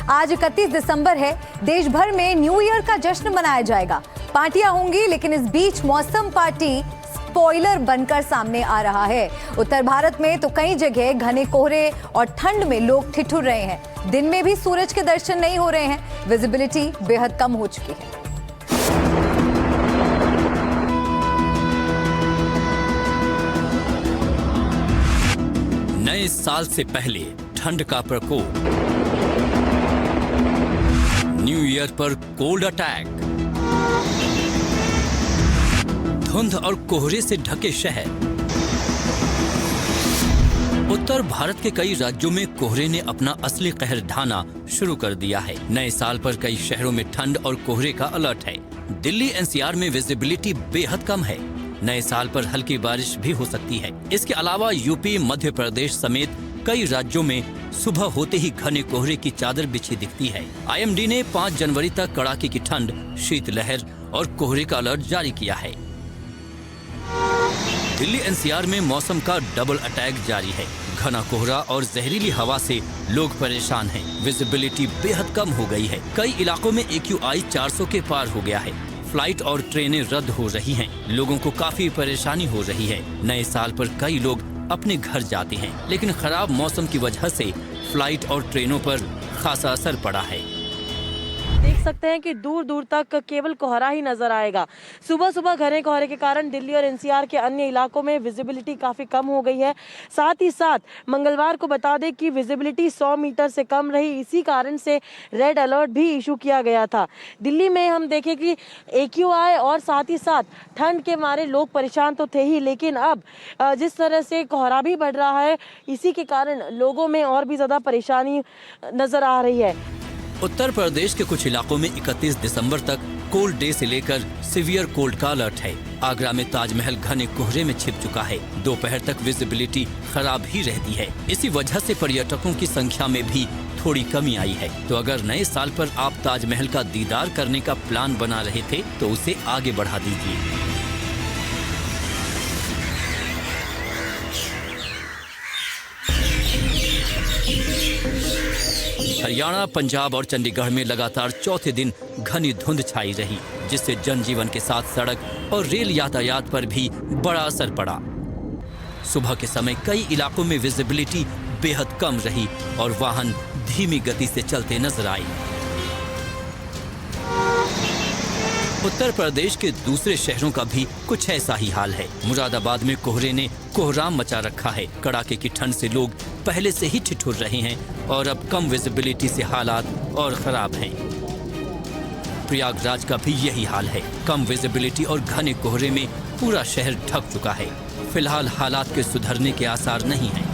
आज 31 दिसंबर है। देश भर में न्यू ईयर का जश्न मनाया जाएगा। पार्टियां होंगी, लेकिन इस बीच मौसम पार्टी स्पॉइलर बनकर सामने आ रहा है। उत्तर भारत में तो कई जगह घने कोहरे और ठंड में लोग ठिठुर रहे हैं। दिन में भी सूरज के दर्शन नहीं हो रहे हैं। विजिबिलिटी बेहद कम हो चुकी है। नए साल से पहले ठंड का प्रकोप, न्यू ईयर पर कोल्ड अटैक, धुंध और कोहरे से ढके शहर। उत्तर भारत के कई राज्यों में कोहरे ने अपना असली कहर ढाना शुरू कर दिया है। नए साल पर कई शहरों में ठंड और कोहरे का अलर्ट है। दिल्ली एनसीआर में विजिबिलिटी बेहद कम है। नए साल पर हल्की बारिश भी हो सकती है। इसके अलावा यूपी, मध्य प्रदेश समेत कई राज्यों में सुबह होते ही घने कोहरे की चादर बिछी दिखती है। आईएमडी ने 5 जनवरी तक कड़ाके की ठंड, शीतलहर और कोहरे का अलर्ट जारी किया है। दिल्ली एनसीआर में मौसम का डबल अटैक जारी है। घना कोहरा और जहरीली हवा से लोग परेशान हैं। विजिबिलिटी बेहद कम हो गई है। कई इलाकों में AQI 400 के पार हो गया है। फ्लाइट और ट्रेनें रद्द हो रही हैं। लोगों को काफी परेशानी हो रही है। नए साल पर कई लोग अपने घर जाते हैं, लेकिन खराब मौसम की वजह से फ्लाइट और ट्रेनों पर खासा असर पड़ा है। देख सकते हैं कि दूर दूर तक केवल कोहरा ही नजर आएगा। सुबह सुबह घने कोहरे के कारण दिल्ली और एनसीआर के अन्य इलाकों में विजिबिलिटी काफी कम हो गई है। साथ ही साथ मंगलवार को बता दें कि विजिबिलिटी 100 मीटर से कम रही। इसी कारण से रेड अलर्ट भी इशू किया गया था। दिल्ली में हम देखें कि AQI और साथ ही साथ ठंड के मारे लोग परेशान तो थे ही, लेकिन अब जिस तरह से कोहरा भी बढ़ रहा है, इसी के कारण लोगों में और भी ज्यादा परेशानी नजर आ रही है। उत्तर प्रदेश के कुछ इलाकों में 31 दिसंबर तक कोल्ड डे से लेकर सीवियर कोल्ड का अलर्ट है। आगरा में ताजमहल घने कोहरे में छिप चुका है। दोपहर तक विजिबिलिटी खराब ही रहती है। इसी वजह से पर्यटकों की संख्या में भी थोड़ी कमी आई है। तो अगर नए साल पर आप ताजमहल का दीदार करने का प्लान बना रहे थे तो उसे आगे बढ़ा दीजिए। हरियाणा, पंजाब और चंडीगढ़ में लगातार चौथे दिन घनी धुंध छाई रही, जिससे जनजीवन के साथ सड़क और रेल यातायात पर भी बड़ा असर पड़ा। सुबह के समय कई इलाकों में विजिबिलिटी बेहद कम रही और वाहन धीमी गति से चलते नजर आए। उत्तर प्रदेश के दूसरे शहरों का भी कुछ ऐसा ही हाल है। मुरादाबाद में कोहरे ने कोहराम मचा रखा है। कड़ाके की ठंड से लोग पहले से ही ठिठुर रहे हैं और अब कम विजिबिलिटी से हालात और खराब हैं। प्रयागराज का भी यही हाल है। कम विजिबिलिटी और घने कोहरे में पूरा शहर ढक चुका है। फिलहाल हालात के सुधरने के आसार नहीं हैं।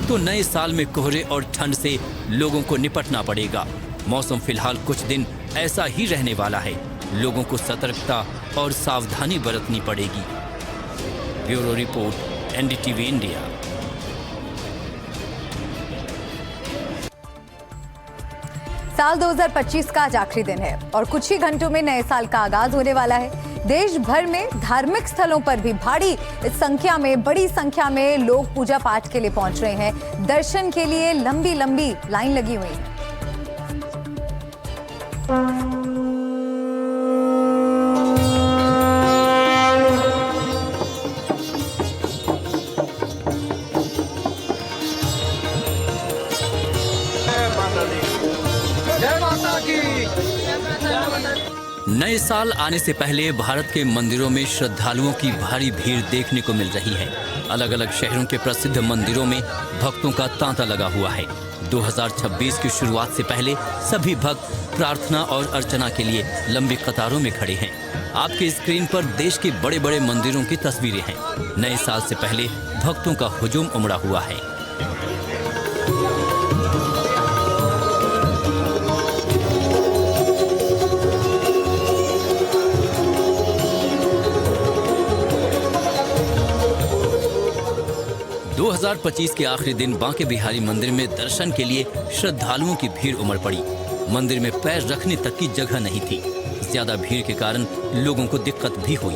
तो नए साल में कोहरे और ठंड से लोगों को निपटना पड़ेगा। मौसम फिलहाल कुछ दिन ऐसा ही रहने वाला है। लोगों को सतर्कता और सावधानी बरतनी पड़ेगी। Bureau report, NDTV India. साल 2025 का आज आखिरी दिन है और कुछ ही घंटों में नए साल का आगाज होने वाला है। देश भर में धार्मिक स्थलों पर भी बड़ी संख्या में लोग पूजा पाठ के लिए पहुंच रहे हैं। दर्शन के लिए लंबी लंबी लाइन लगी हुई है। नए साल आने से पहले भारत के मंदिरों में श्रद्धालुओं की भारी भीड़ देखने को मिल रही है। अलग अलग शहरों के प्रसिद्ध मंदिरों में भक्तों का तांता लगा हुआ है। 2026 की शुरुआत से पहले सभी भक्त प्रार्थना और अर्चना के लिए लंबी कतारों में खड़े हैं। आपके स्क्रीन पर देश के बड़े बड़े मंदिरों की तस्वीरें हैं। नए साल से पहले भक्तों का हुजूम उमड़ा हुआ है। के आखिरी दिन बांके बिहारी मंदिर में दर्शन के लिए श्रद्धालुओं की भीड़ उमड़ पड़ी। मंदिर में पैर रखने तक की जगह नहीं थी। ज्यादा भीड़ के कारण लोगों को दिक्कत भी हुई।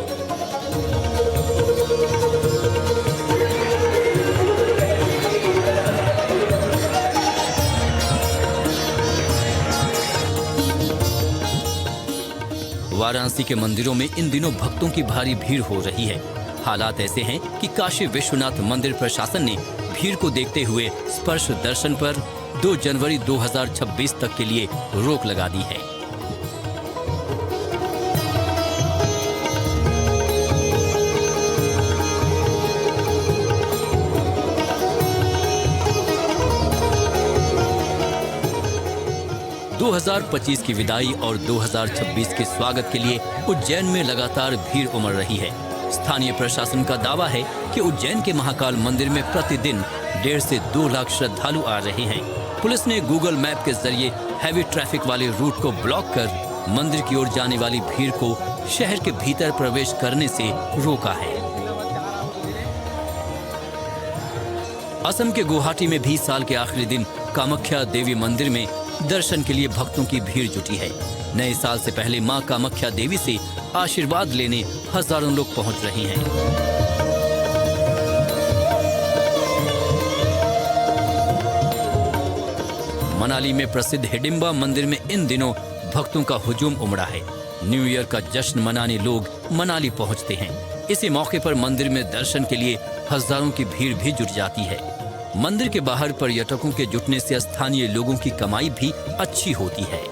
वाराणसी के मंदिरों में इन दिनों भक्तों की भारी भीड़ हो रही है। हालात ऐसे हैं कि काशी विश्वनाथ मंदिर प्रशासन ने भीड़ को देखते हुए स्पर्श दर्शन पर 2 जनवरी 2026 तक के लिए रोक लगा दी है। दो 2025 की विदाई और 2026 के स्वागत के लिए उज्जैन में लगातार भीड़ उमड़ रही है। स्थानीय प्रशासन का दावा है कि उज्जैन के महाकाल मंदिर में प्रतिदिन 1.5 से 2 लाख श्रद्धालु आ रहे हैं। पुलिस ने गूगल मैप के जरिए हैवी ट्रैफिक वाले रूट को ब्लॉक कर मंदिर की ओर जाने वाली भीड़ को शहर के भीतर प्रवेश करने से रोका है। असम के गुवाहाटी में भी साल के आखिरी दिन कामाख्या देवी मंदिर में दर्शन के लिए भक्तों की भीड़ जुटी है। नए साल से पहले मां कामाख्या देवी से आशीर्वाद लेने हजारों लोग पहुंच रहे हैं। मनाली में प्रसिद्ध हिडिंबा मंदिर में इन दिनों भक्तों का हुजूम उमड़ा है। न्यू ईयर का जश्न मनाने लोग मनाली पहुंचते हैं। इसी मौके पर मंदिर में दर्शन के लिए हजारों की भीड़ भी जुट जाती है। मंदिर के बाहर पर्यटकों के जुटने से स्थानीय लोगों की कमाई भी अच्छी होती है।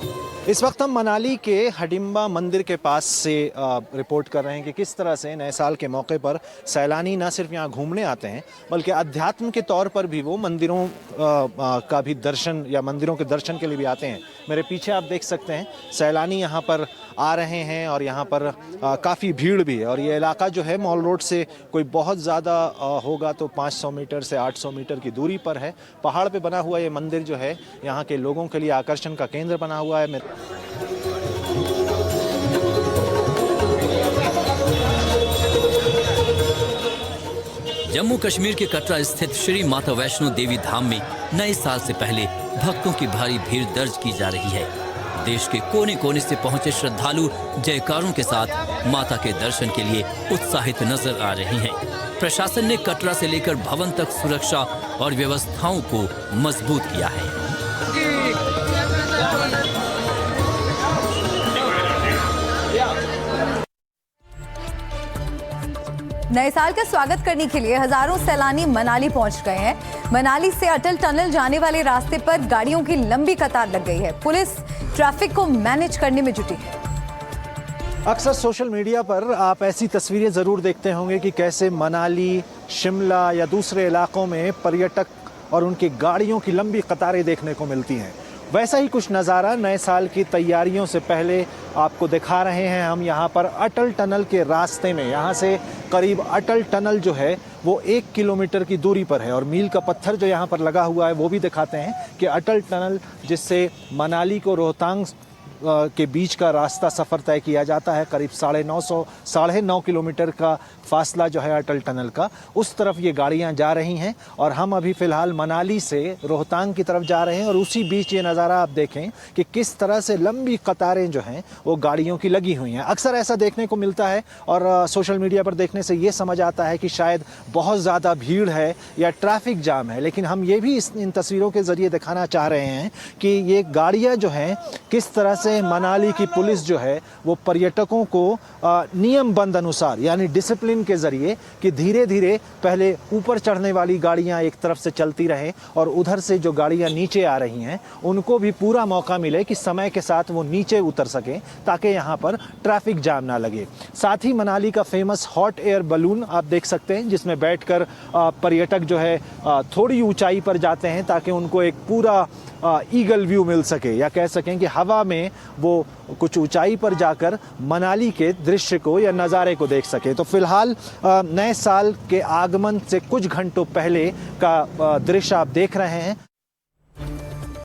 इस वक्त हम मनाली के हिडिंबा मंदिर के पास से रिपोर्ट कर रहे हैं कि किस तरह से नए साल के मौके पर सैलानी न सिर्फ यहाँ घूमने आते हैं बल्कि अध्यात्म के तौर पर भी वो मंदिरों का भी दर्शन या मंदिरों के दर्शन के लिए भी आते हैं। मेरे पीछे आप देख सकते हैं सैलानी यहाँ पर आ रहे हैं और यहाँ पर काफ़ी भीड़ भी है। और ये इलाका जो है मॉल रोड से कोई बहुत ज़्यादा होगा तो 500 मीटर से 800 मीटर की दूरी पर है। पहाड़ पे बना हुआ ये मंदिर जो है यहाँ के लोगों के लिए आकर्षण का केंद्र बना हुआ है। जम्मू कश्मीर के कटरा स्थित श्री माता वैष्णो देवी धाम में नए साल से पहले भक्तों की भारी भीड़ दर्ज की जा रही है। देश के कोने कोने से पहुंचे श्रद्धालु जयकारों के साथ माता के दर्शन के लिए उत्साहित नजर आ रहे हैं। प्रशासन ने कटरा से लेकर भवन तक सुरक्षा और व्यवस्थाओं को मजबूत किया है। नए साल का स्वागत करने के लिए हजारों सैलानी मनाली पहुंच गए हैं। मनाली से अटल टनल जाने वाले रास्ते पर गाड़ियों की लंबी कतार लग गई है। पुलिस ट्रैफिक को मैनेज करने में जुटी है। अक्सर सोशल मीडिया पर आप ऐसी तस्वीरें ज़रूर देखते होंगे कि कैसे मनाली, शिमला या दूसरे इलाकों में पर्यटक और उनकी गाड़ियों की लंबी कतारें देखने को मिलती हैं। वैसा ही कुछ नज़ारा नए साल की तैयारियों से पहले आपको दिखा रहे हैं हम यहाँ पर अटल टनल के रास्ते में। यहाँ से करीब अटल टनल जो है वो 1 किलोमीटर की दूरी पर है और मील का पत्थर जो यहाँ पर लगा हुआ है वो भी दिखाते हैं कि अटल टनल जिससे मनाली को रोहतांग के बीच का रास्ता सफ़र तय किया जाता है, करीब 9.5 किलोमीटर का फासला जो है अटल टनल का, उस तरफ ये गाड़ियां जा रही हैं। और हम अभी फ़िलहाल मनाली से रोहतांग की तरफ जा रहे हैं और उसी बीच ये नज़ारा आप देखें कि किस तरह से लंबी कतारें जो हैं वो गाड़ियों की लगी हुई हैं। अक्सर ऐसा देखने को मिलता है और सोशल मीडिया पर देखने से ये समझ आता है कि शायद बहुत ज़्यादा भीड़ है या ट्रैफिक जाम है, लेकिन हम ये भी इन तस्वीरों के ज़रिए दिखाना चाह रहे हैं कि ये गाड़ियाँ जो हैं किस तरह से मनाली की पुलिस जो है वो पर्यटकों को नियमबद्ध अनुसार यानी डिसिप्लिन के जरिए कि धीरे धीरे पहले ऊपर चढ़ने वाली गाड़ियां एक तरफ से चलती रहें और उधर से जो गाड़ियां नीचे आ रही हैं उनको भी पूरा मौका मिले कि समय के साथ वो नीचे उतर सकें ताकि यहाँ पर ट्रैफिक जाम ना लगे। साथ ही मनाली का फेमस हॉट एयर बलून आप देख सकते हैं जिसमें बैठकर पर्यटक जो है थोड़ी ऊंचाई पर जाते हैं ताकि उनको एक पूरा ईगल व्यू मिल सके या कह सकें कि हवा में वो कुछ ऊंचाई पर जाकर मनाली के दृश्य को या नज़ारे को देख सके। तो फिलहाल नए साल के आगमन से कुछ घंटों पहले का दृश्य आप देख रहे हैं।